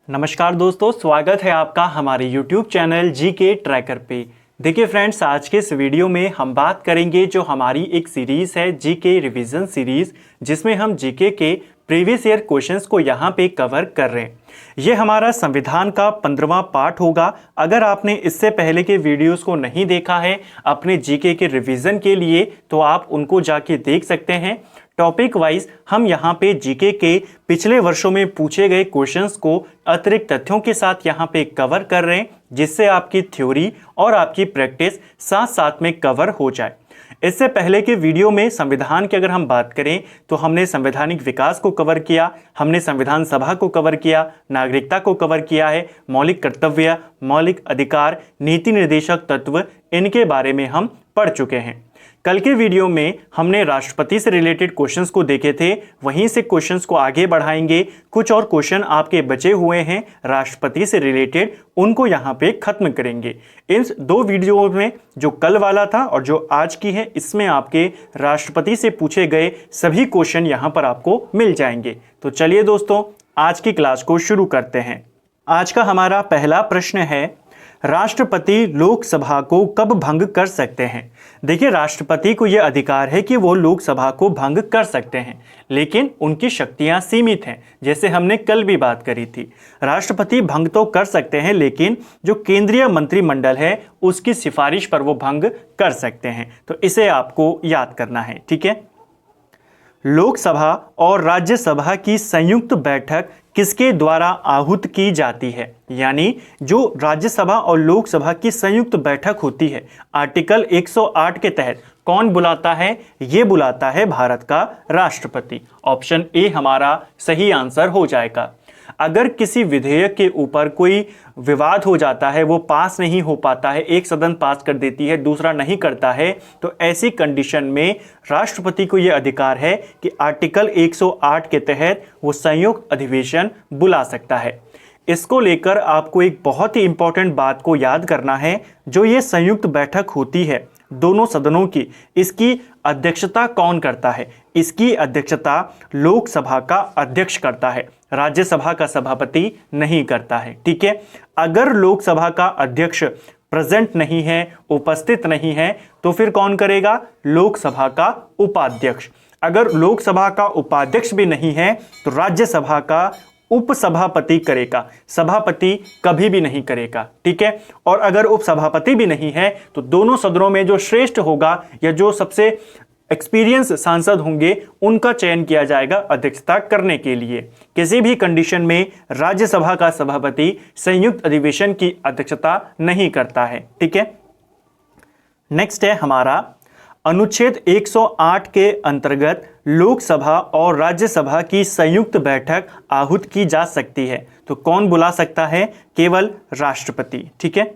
नमस्कार दोस्तों, स्वागत है आपका हमारे YouTube चैनल जीके ट्रैकर पे। देखिए फ्रेंड्स, आज के इस वीडियो में हम बात करेंगे जो हमारी एक सीरीज़ है जीके रिवीजन सीरीज़, जिसमें हम जीके के प्रीवियस ईयर क्वेश्चंस को यहाँ पे कवर कर रहे हैं। ये हमारा संविधान का 15वां पार्ट होगा। अगर आपने इससे पहले के वीडियोस को नहीं देखा है अपने जीके के रिवीजन के लिए, तो आप उनको जाके देख सकते हैं। टॉपिक वाइज हम यहाँ पे जीके के पिछले वर्षों में पूछे गए क्वेश्चंस को अतिरिक्त तथ्यों के साथ यहाँ पे कवर कर रहे हैं, जिससे आपकी थ्योरी और आपकी प्रैक्टिस साथ साथ में कवर हो जाए। इससे पहले के वीडियो में संविधान की अगर हम बात करें तो हमने संवैधानिक विकास को कवर किया, हमने संविधान सभा को कवर किया, नागरिकता को कवर किया है, मौलिक कर्तव्य, मौलिक अधिकार, नीति निर्देशक तत्व, इनके बारे में हम पढ़ चुके हैं। कल के वीडियो में हमने राष्ट्रपति से रिलेटेड क्वेश्चंस को देखे थे, वहीं से क्वेश्चंस को आगे बढ़ाएंगे। कुछ और क्वेश्चन आपके बचे हुए हैं राष्ट्रपति से रिलेटेड, उनको यहाँ पे खत्म करेंगे। इन दो वीडियो में, जो कल वाला था और जो आज की है, इसमें आपके राष्ट्रपति से पूछे गए सभी क्वेश्चन यहाँ पर आपको मिल जाएंगे। तो चलिए दोस्तों, आज की क्लास को शुरू करते हैं। आज का हमारा पहला प्रश्न है, राष्ट्रपति लोकसभा को कब भंग कर सकते हैं। देखिए, राष्ट्रपति को यह अधिकार है कि वो लोकसभा को भंग कर सकते हैं, लेकिन उनकी शक्तियां सीमित हैं। जैसे हमने कल भी बात करी थी, राष्ट्रपति भंग तो कर सकते हैं, लेकिन जो केंद्रीय मंत्रिमंडल है उसकी सिफारिश पर वो भंग कर सकते हैं। तो इसे आपको याद करना है, ठीक है। लोकसभा और राज्यसभा की संयुक्त बैठक किसके द्वारा आहूत की जाती है। यानी जो राज्यसभा और लोकसभा की संयुक्त बैठक होती है, आर्टिकल 108 के तहत कौन बुलाता है? ये बुलाता है भारत का राष्ट्रपति। ऑप्शन ए हमारा सही आंसर हो जाएगा। अगर किसी विधेयक के ऊपर कोई विवाद हो जाता है, वो पास नहीं हो पाता है, एक सदन पास कर देती है, दूसरा नहीं करता है, तो ऐसी कंडीशन में राष्ट्रपति को यह अधिकार है कि आर्टिकल 108 के तहत वो संयुक्त अधिवेशन बुला सकता है। इसको लेकर आपको एक बहुत ही इंपॉर्टेंट बात को याद करना है। जो ये संयुक्त बैठक होती है दोनों सदनों की, इसकी अध्यक्षता कौन करता है? इसकी अध्यक्षता लोकसभा का अध्यक्ष करता है, राज्यसभा का सभापति नहीं करता है, ठीक है। अगर लोकसभा का अध्यक्ष प्रेजेंट नहीं है, उपस्थित नहीं है, तो फिर कौन करेगा? लोकसभा का उपाध्यक्ष। अगर लोकसभा का उपाध्यक्ष भी नहीं है तो राज्यसभा का उपसभापति करेगा, सभापति कभी भी नहीं करेगा, ठीक है। और अगर उपसभापति भी नहीं है तो दोनों सदनों में जो श्रेष्ठ होगा या जो सबसे एक्सपीरियंस सांसद होंगे, उनका चयन किया जाएगा अध्यक्षता करने के लिए। किसी भी कंडीशन में राज्यसभा का सभापति संयुक्त अधिवेशन की अध्यक्षता नहीं करता है, ठीक है। नेक्स्ट है हमारा अनुच्छेद 108 के अंतर्गत लोकसभा और राज्यसभा की संयुक्त बैठक आहूत की जा सकती है, तो कौन बुला सकता है? केवल राष्ट्रपति, ठीक है।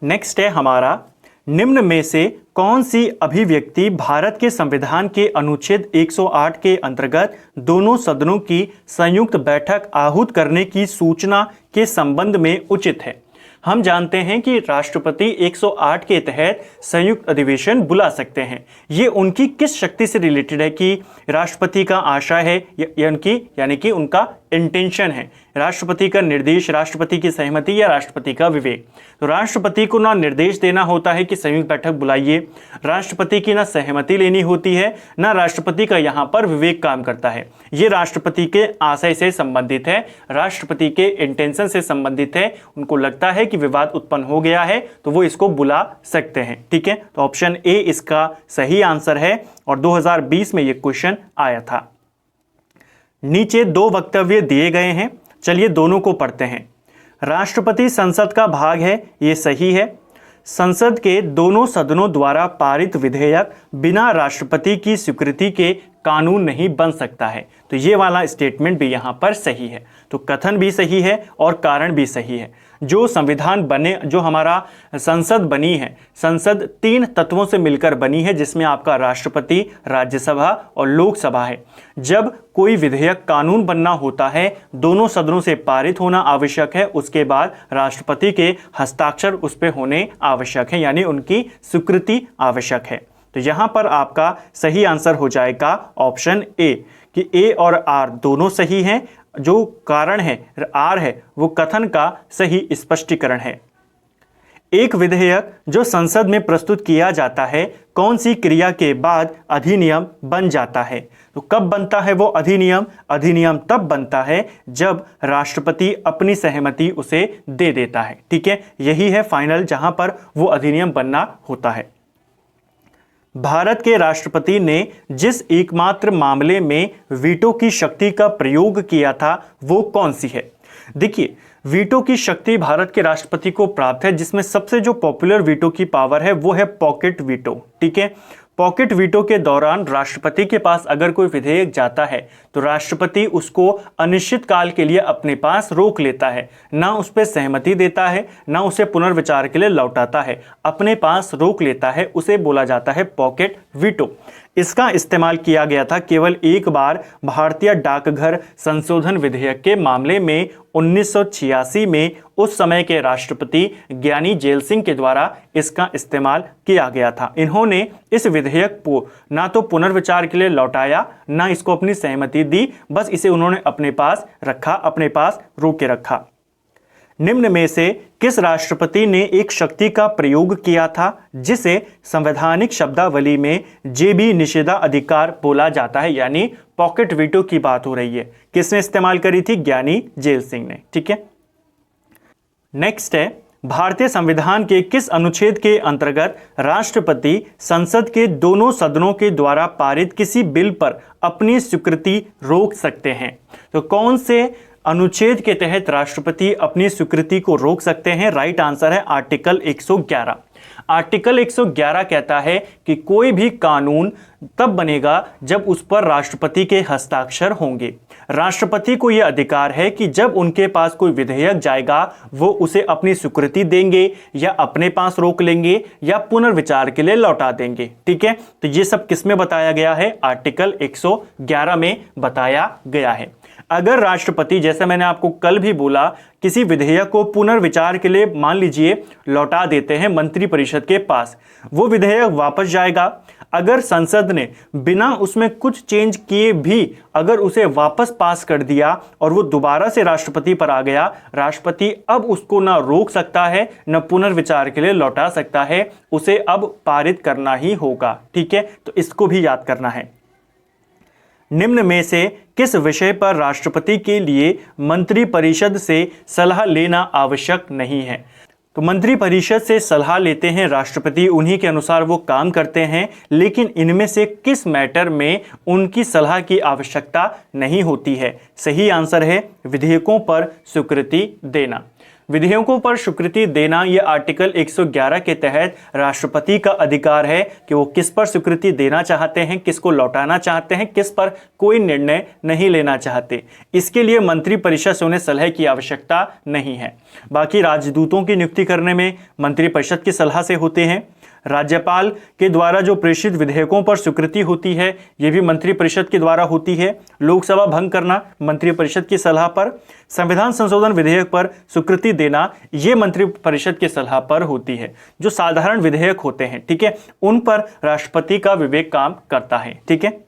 नेक्स्ट है हमारा, निम्न में से कौन सी अभिव्यक्ति भारत के संविधान के अनुच्छेद 108 के अंतर्गत दोनों सदनों की संयुक्त बैठक आहूत करने की सूचना के संबंध में उचित है? हम जानते हैं कि राष्ट्रपति 108 के तहत संयुक्त अधिवेशन बुला सकते हैं। ये उनकी किस शक्ति से रिलेटेड है कि राष्ट्रपति का आशय है या उनकी, यानी कि उनका इंटेंशन है, राष्ट्रपति का निर्देश, राष्ट्रपति की सहमति या राष्ट्रपति का विवेक। तो राष्ट्रपति को ना निर्देश देना होता है कि संयुक्त बैठक बुलाइए, राष्ट्रपति की ना सहमति लेनी होती है, ना राष्ट्रपति का यहाँ पर विवेक काम करता है। ये राष्ट्रपति के आशय से संबंधित है, राष्ट्रपति के इंटेंशन से संबंधित है। उनको लगता है कि विवाद उत्पन्न हो गया है तो वो इसको बुला सकते हैं, ठीक है। तो ऑप्शन ए इसका सही आंसर है और 2020 में ये क्वेश्चन आया था। नीचे दो वक्तव्य दिए गए हैं, चलिए दोनों को पढ़ते हैं। राष्ट्रपति संसद का भाग है, ये सही है। संसद के दोनों सदनों द्वारा पारित विधेयक बिना राष्ट्रपति की स्वीकृति के कानून नहीं बन सकता है, तो ये वाला स्टेटमेंट भी यहाँ पर सही है। तो कथन भी सही है और कारण भी सही है। जो संविधान बने, जो हमारा संसद बनी है, संसद 3 तत्वों से मिलकर बनी है, जिसमें आपका राष्ट्रपति, राज्यसभा और लोकसभा है। जब कोई विधेयक कानून बनना होता है, दोनों सदनों से पारित होना आवश्यक है, उसके बाद राष्ट्रपति के हस्ताक्षर उस पर होने आवश्यक है, यानी उनकी स्वीकृति आवश्यक है। तो यहाँ पर आपका सही आंसर हो जाएगा ऑप्शन ए, कि ए और आर दोनों सही हैं। जो कारण है आर है वो कथन का सही स्पष्टीकरण है। एक विधेयक जो संसद में प्रस्तुत किया जाता है कौन सी क्रिया के बाद अधिनियम बन जाता है? तो कब बनता है वो अधिनियम? अधिनियम तब बनता है जब राष्ट्रपति अपनी सहमति उसे दे देता है। ठीक है, यही है फाइनल जहां पर वो अधिनियम बनना होता है। भारत के राष्ट्रपति ने जिस एकमात्र मामले में वीटो की शक्ति का प्रयोग किया था वो कौन सी है? देखिए, वीटो की शक्ति भारत के राष्ट्रपति को प्राप्त है, जिसमें सबसे जो पॉपुलर वीटो की पावर है वो है पॉकेट वीटो। ठीक है, पॉकेट वीटो के दौरान राष्ट्रपति के पास अगर कोई विधेयक जाता है तो राष्ट्रपति उसको अनिश्चित काल के लिए अपने पास रोक लेता है, ना उस पर सहमति देता है, ना उसे पुनर्विचार के लिए लौटाता है, अपने पास रोक लेता है। उसे बोला जाता है पॉकेट वीटो। इसका इस्तेमाल किया गया था केवल एक बार भारतीय डाकघर संशोधन विधेयक के मामले में 1986 में उस समय के राष्ट्रपति ज्ञानी जेल सिंह के द्वारा इसका इस्तेमाल किया गया था। इन्होंने इस विधेयक को ना तो पुनर्विचार के लिए लौटाया, ना इसको अपनी सहमति दी, बस इसे उन्होंने अपने पास रखा, अपने पास रोक के रखा। निम्न में से किस राष्ट्रपति ने एक शक्ति का प्रयोग किया था जिसे संवैधानिक शब्दावली में जेबी निषेधाधिकार बोला जाता है? यानी पॉकेट वीटो की बात हो रही है। किसने इस्तेमाल करी थी? ज्ञानी जेल सिंह ने। ठीक है, नेक्स्ट है, भारतीय संविधान के किस अनुच्छेद के अंतर्गत राष्ट्रपति संसद के दोनों सदनों के द्वारा पारित किसी बिल पर अपनी स्वीकृति रोक सकते हैं? तो कौन से अनुच्छेद के तहत राष्ट्रपति अपनी स्वीकृति को रोक सकते हैं? राइट आंसर है आर्टिकल 111। आर्टिकल 111 कहता है कि कोई भी कानून तब बनेगा जब उस पर राष्ट्रपति के हस्ताक्षर होंगे। राष्ट्रपति को यह अधिकार है कि जब उनके पास कोई विधेयक जाएगा वो उसे अपनी स्वीकृति देंगे या अपने पास रोक लेंगे या पुनर्विचार के लिए लौटा देंगे। ठीक है, तो ये सब किसमें बताया गया है? आर्टिकल 111 में बताया गया है। अगर राष्ट्रपति, जैसे मैंने आपको कल भी बोला, किसी विधेयक को पुनर्विचार के लिए मान लीजिए लौटा देते हैं मंत्रिपरिषद के पास, वो विधेयक वापस जाएगा। अगर संसद ने बिना उसमें कुछ चेंज किए भी अगर उसे वापस पास कर दिया और वो दोबारा से राष्ट्रपति पर आ गया, राष्ट्रपति अब उसको ना रोक सकता है न पुनर्विचार के लिए लौटा सकता है, उसे अब पारित करना ही होगा। ठीक है, तो इसको भी याद करना है। निम्न में से किस विषय पर राष्ट्रपति के लिए मंत्रिपरिषद से सलाह लेना आवश्यक नहीं है? तो मंत्रिपरिषद से सलाह लेते हैं राष्ट्रपति, उन्हीं के अनुसार वो काम करते हैं, लेकिन इनमें से किस मैटर में उनकी सलाह की आवश्यकता नहीं होती है? सही आंसर है विधेयकों पर स्वीकृति देना। विधेयकों पर स्वीकृति देना यह आर्टिकल 111 के तहत राष्ट्रपति का अधिकार है कि वो किस पर स्वीकृति देना चाहते हैं, किसको लौटाना चाहते हैं, किस पर कोई निर्णय नहीं लेना चाहते। इसके लिए मंत्रिपरिषद से उन्हें सलाह की आवश्यकता नहीं है। बाकी राजदूतों की नियुक्ति करने में मंत्रिपरिषद की सलाह से होते हैं। राज्यपाल के द्वारा जो प्रेषित विधेयकों पर स्वीकृति होती है ये भी मंत्रिपरिषद के द्वारा होती है। लोकसभा भंग करना मंत्रिपरिषद की सलाह पर, संविधान संशोधन विधेयक पर स्वीकृति देना ये मंत्रिपरिषद की सलाह पर होती है। जो साधारण विधेयक होते हैं, ठीक है, उन पर राष्ट्रपति का विवेक काम करता है। ठीक है,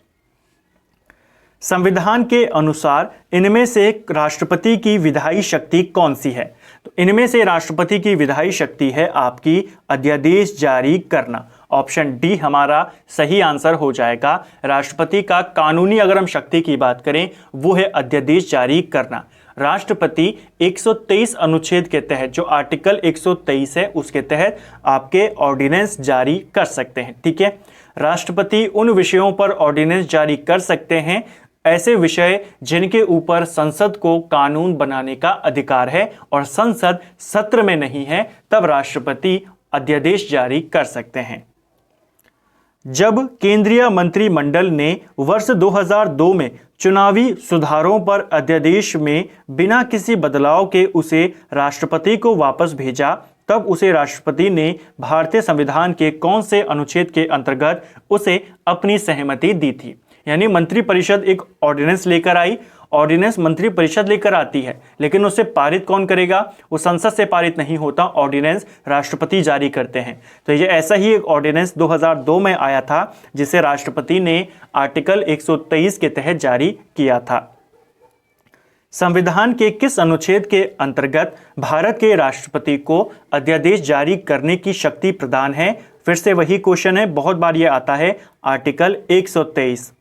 संविधान के अनुसार इनमें से राष्ट्रपति की विधायी शक्ति कौन सी है? तो इनमें से राष्ट्रपति की विधायी शक्ति है आपकी अध्यादेश जारी करना। ऑप्शन डी हमारा सही आंसर हो जाएगा। राष्ट्रपति का कानूनी अगर हम शक्ति की बात करें वो है अध्यादेश जारी करना। राष्ट्रपति 123 अनुच्छेद के तहत, जो आर्टिकल 123 है उसके तहत आपके ऑर्डिनेंस जारी कर सकते हैं। ठीक है, राष्ट्रपति उन विषयों पर ऑर्डिनेंस जारी कर सकते हैं, ऐसे विषय जिनके ऊपर संसद को कानून बनाने का अधिकार है और संसद सत्र में नहीं है, तब राष्ट्रपति अध्यादेश जारी कर सकते हैं। जब केंद्रीय मंत्रिमंडल ने वर्ष 2002 में चुनावी सुधारों पर अध्यादेश में बिना किसी बदलाव के उसे राष्ट्रपति को वापस भेजा, तब उसे राष्ट्रपति ने भारतीय संविधान के कौन से अनुच्छेद के अंतर्गत उसे अपनी सहमति दी थी? यानी मंत्रिपरिषद एक ऑर्डिनेंस लेकर आई, ऑर्डिनेंस मंत्रिपरिषद लेकर आती है, लेकिन उसे पारित कौन करेगा? वो संसद से पारित नहीं होता, ऑर्डिनेंस राष्ट्रपति जारी करते हैं। तो ये ऐसा ही एक ऑर्डिनेंस 2002 में आया था जिसे राष्ट्रपति ने आर्टिकल 123 के तहत जारी किया था। संविधान के किस अनुच्छेद के अंतर्गत भारत के राष्ट्रपति को अध्यादेश जारी करने की शक्ति प्रदान है? फिर से वही क्वेश्चन है, बहुत बार ये आता है। आर्टिकल 123।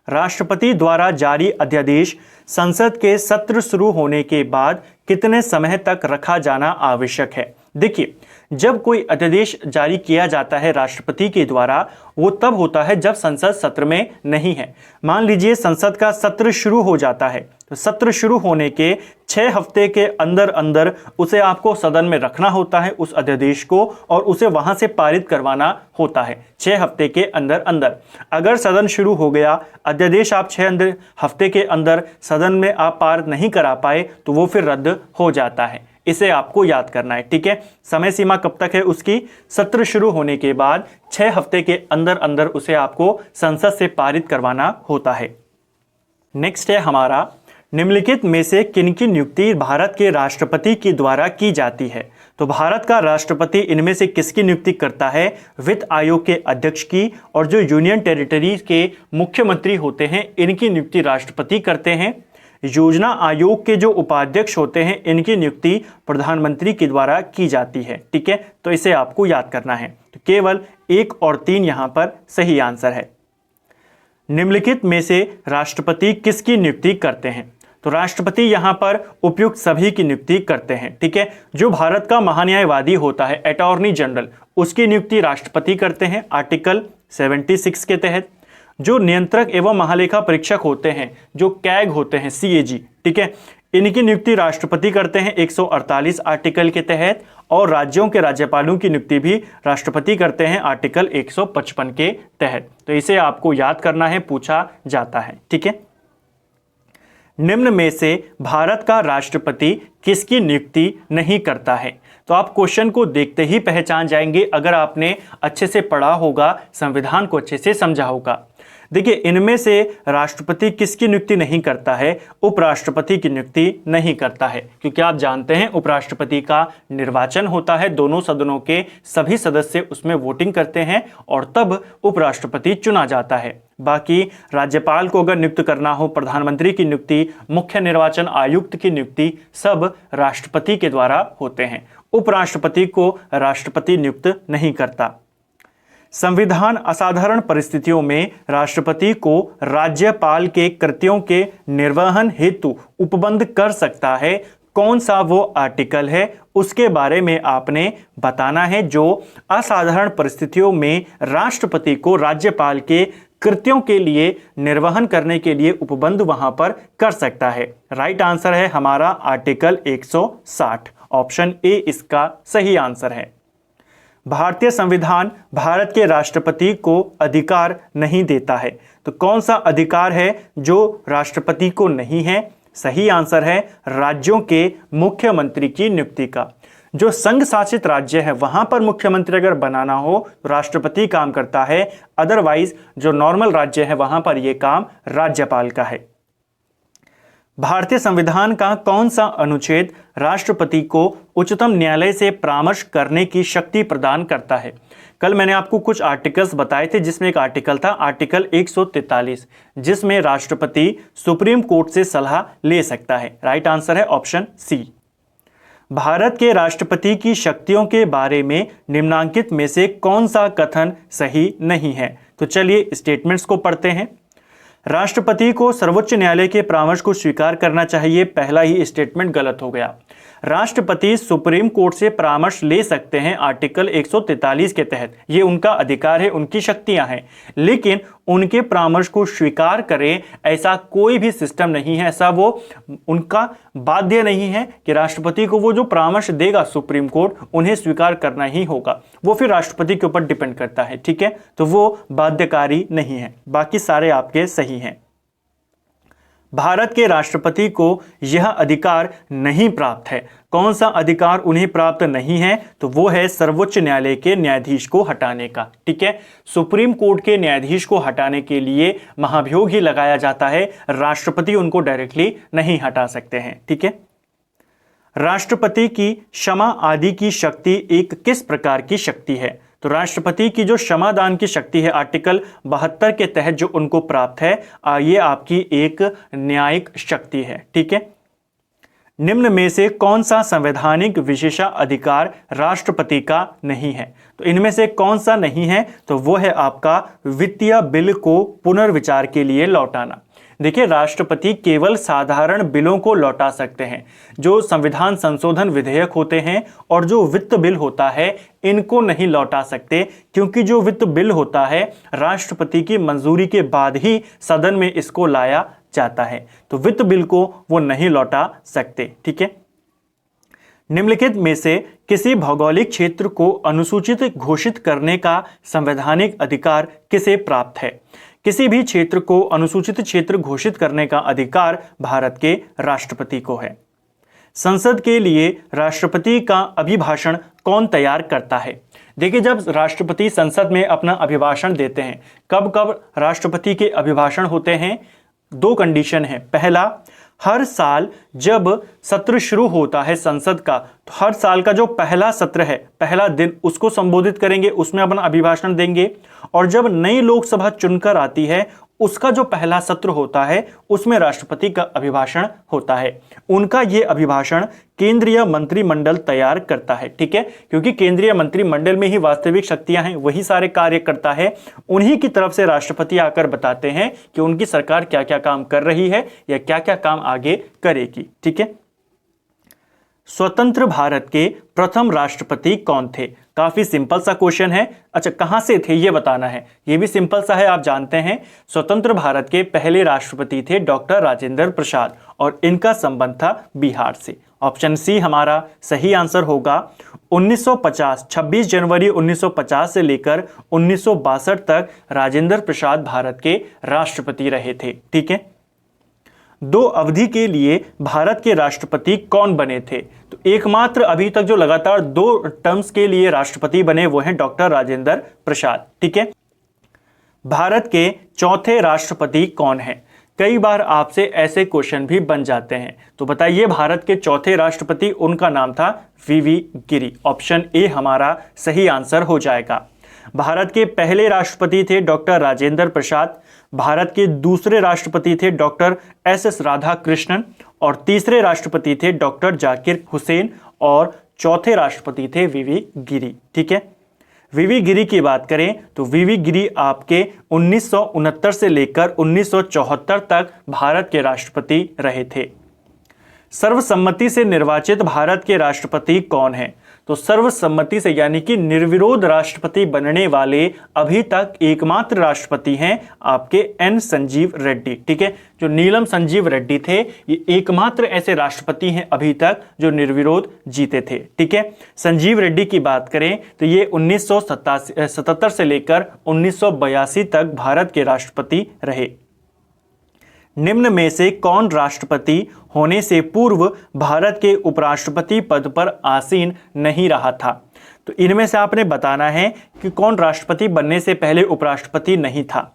राष्ट्रपति द्वारा जारी अध्यादेश संसद के सत्र शुरू होने के बाद कितने समय तक रखा जाना आवश्यक है? देखिए, जब कोई अध्यादेश जारी किया जाता है राष्ट्रपति के द्वारा, वो तब होता है जब संसद सत्र में नहीं है। मान लीजिए संसद का सत्र शुरू हो जाता है, तो सत्र शुरू होने के 6 हफ्ते के अंदर अंदर उसे आपको सदन में रखना होता है, उस अध्यादेश को, और उसे वहां से पारित करवाना होता है 6 हफ्ते के अंदर अंदर। अगर सदन शुरू हो गया, अध्यादेश आप 6 हफ्ते के अंदर सदन में आप पारित नहीं करा पाए, तो वो फिर रद्द हो जाता है। इसे आपको याद करना है, ठीक है। समय सीमा कब तक है उसकी? सत्र शुरू होने के बाद 6 हफ्ते के अंदर अंदर उसे आपको संसद से पारित करवाना होता है। नेक्स्ट है हमारा, निम्नलिखित में से किनकी नियुक्ति भारत के राष्ट्रपति के द्वारा की जाती है? तो भारत का राष्ट्रपति इनमें से किसकी नियुक्ति करता है? वित्त आयोग के अध्यक्ष की, और जो यूनियन टेरिटरीज के मुख्यमंत्री होते हैं इनकी नियुक्ति राष्ट्रपति करते हैं। योजना आयोग के जो उपाध्यक्ष होते हैं इनकी नियुक्ति प्रधानमंत्री के द्वारा की जाती है, ठीक है। तो इसे आपको याद करना है। तो केवल 1 और 3 यहां पर सही आंसर है। निम्नलिखित में से राष्ट्रपति किसकी नियुक्ति करते हैं? तो राष्ट्रपति यहां पर उपयुक्त सभी की नियुक्ति करते हैं, ठीक है। जो भारत का महान्यायवादी होता है, अटॉर्नी जनरल, उसकी नियुक्ति राष्ट्रपति करते हैं आर्टिकल 76 के तहत। जो नियंत्रक एवं महालेखा परीक्षक होते हैं, जो कैग होते हैं, CAG, ठीक है, इनकी नियुक्ति राष्ट्रपति करते हैं 148 आर्टिकल के तहत। और राज्यों के राज्यपालों की नियुक्ति भी राष्ट्रपति करते हैं आर्टिकल 155 के तहत। तो इसे आपको याद करना है, पूछा जाता है, ठीक है। निम्न में से भारत का राष्ट्रपति किसकी नियुक्ति नहीं करता है? तो आप क्वेश्चन को देखते ही पहचान जाएंगे अगर आपने अच्छे से पढ़ा होगा, संविधान को अच्छे से समझा होगा। देखिए, इनमें से राष्ट्रपति किसकी नियुक्ति नहीं करता है? उपराष्ट्रपति की नियुक्ति नहीं करता है, क्योंकि आप जानते हैं उपराष्ट्रपति का निर्वाचन होता है, दोनों सदनों के सभी सदस्य उसमें वोटिंग करते हैं और तब उपराष्ट्रपति चुना जाता है। बाकी राज्यपाल को अगर नियुक्त करना हो, प्रधानमंत्री की नियुक्ति, मुख्य निर्वाचन आयुक्त की नियुक्ति, सब राष्ट्रपति के द्वारा होते हैं। उपराष्ट्रपति को राष्ट्रपति नियुक्त नहीं करता। संविधान असाधारण परिस्थितियों में राष्ट्रपति को राज्यपाल के कृत्यों के निर्वहन हेतु उपबंध कर सकता है। कौन सा वो आर्टिकल है उसके बारे में आपने बताना है, जो असाधारण परिस्थितियों में राष्ट्रपति को राज्यपाल के कृत्यों के लिए निर्वहन करने के लिए उपबंध वहां पर कर सकता है। राइट आंसर है हमारा आर्टिकल 160। ऑप्शन ए इसका सही आंसर है। भारतीय संविधान भारत के राष्ट्रपति को अधिकार नहीं देता है। तो कौन सा अधिकार है जो राष्ट्रपति को नहीं है? सही आंसर है राज्यों के मुख्यमंत्री की नियुक्ति का। जो संघ शासित राज्य है वहां पर मुख्यमंत्री अगर बनाना हो तो राष्ट्रपति काम करता है, अदरवाइज जो नॉर्मल राज्य है वहां पर यह काम राज्यपाल का है। भारतीय संविधान का कौन सा अनुच्छेद राष्ट्रपति को उच्चतम न्यायालय से परामर्श करने की शक्ति प्रदान करता है? कल मैंने आपको कुछ आर्टिकल्स बताए थे, जिसमें एक आर्टिकल था आर्टिकल 143, जिसमें राष्ट्रपति सुप्रीम कोर्ट से सलाह ले सकता है। राइट आंसर है ऑप्शन सी। भारत के राष्ट्रपति की शक्तियों के बारे में निम्नांकित में से कौन सा कथन सही नहीं है? तो चलिए स्टेटमेंट्स को पढ़ते हैं। राष्ट्रपति को सर्वोच्च न्यायालय के परामर्श को स्वीकार करना चाहिए, पहला ही स्टेटमेंट गलत हो गया। राष्ट्रपति सुप्रीम कोर्ट से परामर्श ले सकते हैं आर्टिकल 143 के तहत, ये उनका अधिकार है, उनकी शक्तियां हैं, लेकिन उनके परामर्श को स्वीकार करें ऐसा कोई भी सिस्टम नहीं है, ऐसा वो उनका बाध्य नहीं है कि राष्ट्रपति को वो जो परामर्श देगा सुप्रीम कोर्ट उन्हें स्वीकार करना ही होगा। वो फिर राष्ट्रपति के ऊपर डिपेंड करता है, ठीक है, तो वो बाध्यकारी नहीं है। बाकी सारे आपके सही हैं। भारत के राष्ट्रपति को यह अधिकार नहीं प्राप्त है। कौन सा अधिकार उन्हें प्राप्त नहीं है? तो वो है सर्वोच्च न्यायालय के न्यायाधीश को हटाने का, ठीक है। सुप्रीम कोर्ट के न्यायाधीश को हटाने के लिए महाभियोग ही लगाया जाता है, राष्ट्रपति उनको डायरेक्टली नहीं हटा सकते हैं, ठीक है। राष्ट्रपति की क्षमा आदि की शक्ति एक किस प्रकार की शक्ति है? तो राष्ट्रपति की जो क्षमादान की शक्ति है आर्टिकल 72 के तहत जो उनको प्राप्त है, ये आपकी एक न्यायिक शक्ति है, ठीक है। निम्न में से कौन सा संवैधानिक विशेषाधिकार राष्ट्रपति का नहीं है? तो इनमें से कौन सा नहीं है? तो वो है आपका वित्तीय बिल को पुनर्विचार के लिए लौटाना। देखिए, राष्ट्रपति केवल साधारण बिलों को लौटा सकते हैं। जो संविधान संशोधन विधेयक होते हैं और जो वित्त बिल होता है, इनको नहीं लौटा सकते, क्योंकि जो वित्त बिल होता है राष्ट्रपति की मंजूरी के बाद ही सदन में इसको लाया जाता है। तो वित्त बिल को वो नहीं लौटा सकते। ठीक है। निम्नलिखित में से किसी भौगोलिक क्षेत्र को अनुसूचित घोषित करने का संवैधानिक अधिकार किसे प्राप्त है? किसी भी क्षेत्र को अनुसूचित क्षेत्र घोषित करने का अधिकार भारत के राष्ट्रपति को है। संसद के लिए राष्ट्रपति का अभिभाषण कौन तैयार करता है? देखिए, जब राष्ट्रपति संसद में अपना अभिभाषण देते हैं, कब कब राष्ट्रपति के अभिभाषण होते हैं? दो कंडीशन है। पहला, हर साल जब सत्र शुरू होता है संसद का, तो हर साल का जो पहला सत्र है, पहला दिन, उसको संबोधित करेंगे, उसमें अपना अभिभाषण देंगे। और जब नई लोकसभा चुनकर आती है, उसका जो पहला सत्र होता है, उसमें राष्ट्रपति का अभिभाषण होता है। उनका ये अभिभाषण केंद्रीय मंत्रिमंडल तैयार करता है। ठीक है, क्योंकि केंद्रीय मंत्रिमंडल में ही वास्तविक शक्तियां हैं, वही सारे कार्य करता है। उन्हीं की तरफ से राष्ट्रपति आकर बताते हैं कि उनकी सरकार क्या क्या काम कर रही है या क्या क्या काम आगे करेगी। ठीक है। स्वतंत्र भारत के प्रथम राष्ट्रपति कौन थे? काफी सिंपल सा क्वेश्चन है। अच्छा, कहां से थे ये बताना है, ये भी सिंपल सा है, आप जानते हैं। स्वतंत्र भारत के पहले राष्ट्रपति थे डॉक्टर राजेंद्र प्रसाद और इनका संबंध था बिहार से। ऑप्शन सी हमारा सही आंसर होगा। 1950, 26 जनवरी 1950 से लेकर 1962 तक राजेंद्र प्रसाद भारत के राष्ट्रपति रहे थे। ठीक है। दो अवधि के लिए भारत के राष्ट्रपति कौन बने थे? तो एकमात्र अभी तक जो लगातार 2 टर्म्स के लिए राष्ट्रपति बने वो हैं डॉक्टर राजेंद्र प्रसाद। ठीक है। भारत के चौथे राष्ट्रपति कौन हैं? कई बार आपसे ऐसे क्वेश्चन भी बन जाते हैं, तो बताइए भारत के चौथे राष्ट्रपति, उनका नाम था वीवी गिरी। ऑप्शन ए हमारा सही आंसर हो जाएगा। भारत के पहले राष्ट्रपति थे डॉक्टर राजेंद्र प्रसाद, भारत के दूसरे राष्ट्रपति थे डॉक्टर एस राधाकृष्णन और तीसरे राष्ट्रपति थे डॉक्टर जाकिर हुसैन और चौथे राष्ट्रपति थे वीवी गिरी। ठीक है। वीवी गिरी की बात करें तो वीवी गिरी आपके 1969 से लेकर 1974 तक भारत के राष्ट्रपति रहे थे। सर्वसम्मति से निर्वाचित भारत के राष्ट्रपति कौन हैं? तो सर्वसम्मति से यानी कि निर्विरोध राष्ट्रपति बनने वाले अभी तक एकमात्र राष्ट्रपति हैं आपके एन संजीव रेड्डी। ठीक है, जो नीलम संजीव रेड्डी थे, ये एकमात्र ऐसे राष्ट्रपति हैं अभी तक जो निर्विरोध जीते थे। ठीक है। संजीव रेड्डी की बात करें तो ये 1977 से लेकर 1982 तक भारत के राष्ट्रपति रहे। निम्न में से कौन राष्ट्रपति होने से पूर्व भारत के उपराष्ट्रपति पद पर आसीन नहीं रहा था? तो इनमें से आपने बताना है कि कौन राष्ट्रपति बनने से पहले उपराष्ट्रपति नहीं था।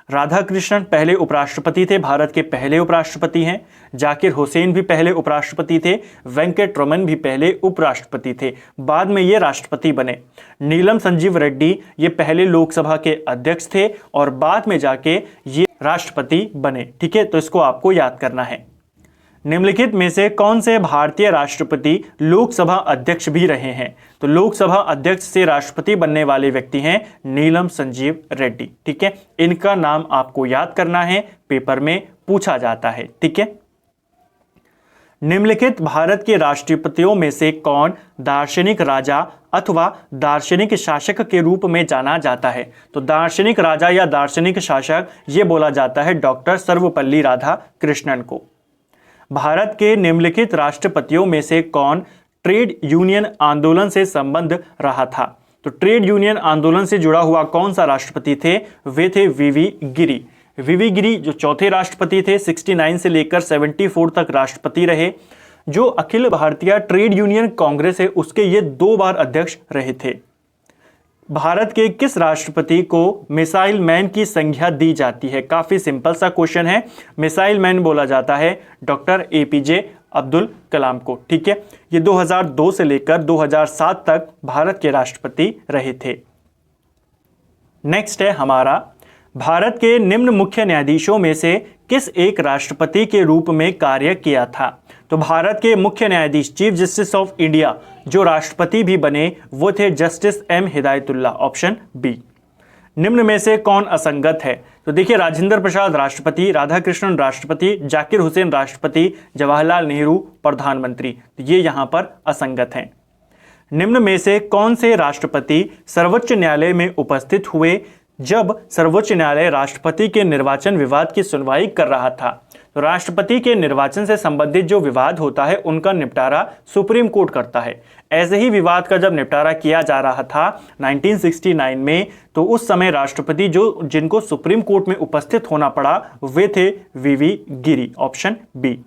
राधाकृष्णन पहले उपराष्ट्रपति थे, भारत के पहले उपराष्ट्रपति हैं। जाकिर हुसैन भी पहले उपराष्ट्रपति थे। वेंकट रमन भी पहले उपराष्ट्रपति थे, बाद में ये राष्ट्रपति बने। नीलम संजीव रेड्डी ये पहले लोकसभा के अध्यक्ष थे और बाद में जाके ये राष्ट्रपति बने। ठीक है, तो इसको आपको याद करना है। निम्नलिखित में से कौन से भारतीय राष्ट्रपति लोकसभा अध्यक्ष भी रहे हैं? तो लोकसभा अध्यक्ष से राष्ट्रपति बनने वाले व्यक्ति हैं नीलम संजीव रेड्डी। ठीक है, इनका नाम आपको याद करना है, पेपर में पूछा जाता है। ठीक है। निम्नलिखित भारत के राष्ट्रपतियों में से कौन दार्शनिक राजा अथवा दार्शनिक शासक के रूप में जाना जाता है? तो दार्शनिक राजा या दार्शनिक शासक ये बोला जाता है डॉक्टर सर्वपल्ली राधाकृष्णन को। भारत के निम्नलिखित राष्ट्रपतियों में से कौन ट्रेड यूनियन आंदोलन से संबंध रहा था? तो ट्रेड यूनियन आंदोलन से जुड़ा हुआ कौन सा राष्ट्रपति थे? वे थे वीवी गिरी। वीवी गिरी जो चौथे राष्ट्रपति थे, 69 से लेकर 74 तक राष्ट्रपति रहे। जो अखिल भारतीय ट्रेड यूनियन कांग्रेस है उसके ये 2 बार अध्यक्ष रहे थे। भारत के किस राष्ट्रपति को मिसाइल मैन की संज्ञा दी जाती है? काफी सिंपल सा क्वेश्चन है। मिसाइल मैन बोला जाता है डॉक्टर एपीजे अब्दुल कलाम को। ठीक है, ये 2002 से लेकर 2007 तक भारत के राष्ट्रपति रहे थे। नेक्स्ट है हमारा, भारत के निम्न मुख्य न्यायाधीशों में से किस एक राष्ट्रपति के रूप में कार्य किया था? तो भारत के मुख्य न्यायाधीश चीफ जस्टिस ऑफ इंडिया जो राष्ट्रपति भी बने वो थे justice M Hidayatullah, option B. निम्न में से कौन असंगत है? तो देखिए, राजेंद्र प्रसाद राष्ट्रपति, राधाकृष्णन राष्ट्रपति, जाकिर हुसैन राष्ट्रपति, जवाहरलाल नेहरू प्रधानमंत्री, तो ये यहां पर असंगत हैं। निम्न में से कौन से राष्ट्रपति सर्वोच्च न्यायालय में उपस्थित हुए जब सर्वोच्च न्यायालय राष्ट्रपति के निर्वाचन विवाद की सुनवाई कर रहा था? तो राष्ट्रपति के निर्वाचन से संबंधित जो विवाद होता है उनका निपटारा सुप्रीम कोर्ट करता है। ऐसे ही विवाद का जब निपटारा किया जा रहा था 1969 में, तो उस समय राष्ट्रपति जिनको सुप्रीम कोर्ट में उपस्थित होना पड़ा वे थे वीवी गिरी, ऑप्शन बी।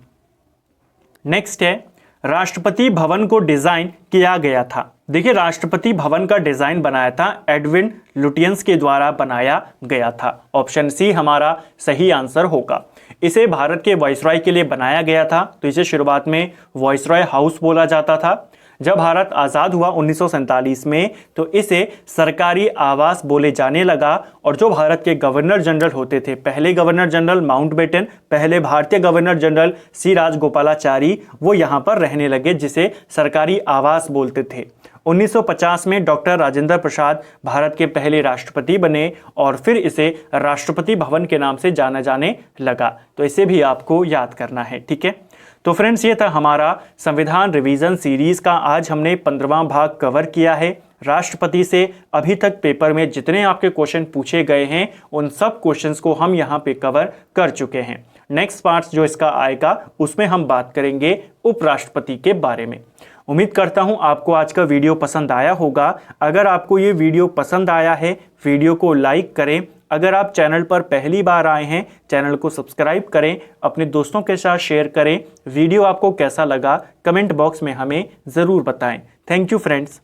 नेक्स्ट है, राष्ट्रपति भवन को डिजाइन किया गया था। देखिए, राष्ट्रपति भवन का डिजाइन बनाया था एडविन लुटियंस के द्वारा बनाया गया था, ऑप्शन सी हमारा सही आंसर होगा। इसे भारत के वायसरॉय के लिए बनाया गया था, तो इसे शुरुआत में वायसरॉय हाउस बोला जाता था। जब भारत आज़ाद हुआ 1947 में, तो इसे सरकारी आवास बोले जाने लगा, और जो भारत के गवर्नर जनरल होते थे, पहले गवर्नर जनरल माउंटबेटन, पहले भारतीय गवर्नर जनरल सी राजगोपालाचारी, वो यहाँ पर रहने लगे, जिसे सरकारी आवास बोलते थे। 1950 में डॉक्टर राजेंद्र प्रसाद भारत के पहले राष्ट्रपति बने और फिर इसे राष्ट्रपति भवन के नाम से जाना जाने लगा, तो इसे भी आपको याद करना है, ठीक है। तो फ्रेंड्स, ये था हमारा संविधान रिवीजन सीरीज का। आज हमने 15वां भाग कवर किया है। राष्ट्रपति से अभी तक पेपर में जितने आपके क्वेश्चन पूछे गए हैं उन सब क्वेश्चंस को हम यहाँ पे कवर कर चुके हैं। नेक्स्ट पार्ट जो इसका आएगा उसमें हम बात करेंगे उपराष्ट्रपति के बारे में। उम्मीद करता हूं आपको आज का वीडियो पसंद आया होगा। अगर आपको ये वीडियो पसंद आया है, वीडियो को लाइक करें। अगर आप चैनल पर पहली बार आए हैं, चैनल को सब्सक्राइब करें, अपने दोस्तों के साथ शेयर करें। वीडियो आपको कैसा लगा कमेंट बॉक्स में हमें ज़रूर बताएं। Thank you friends.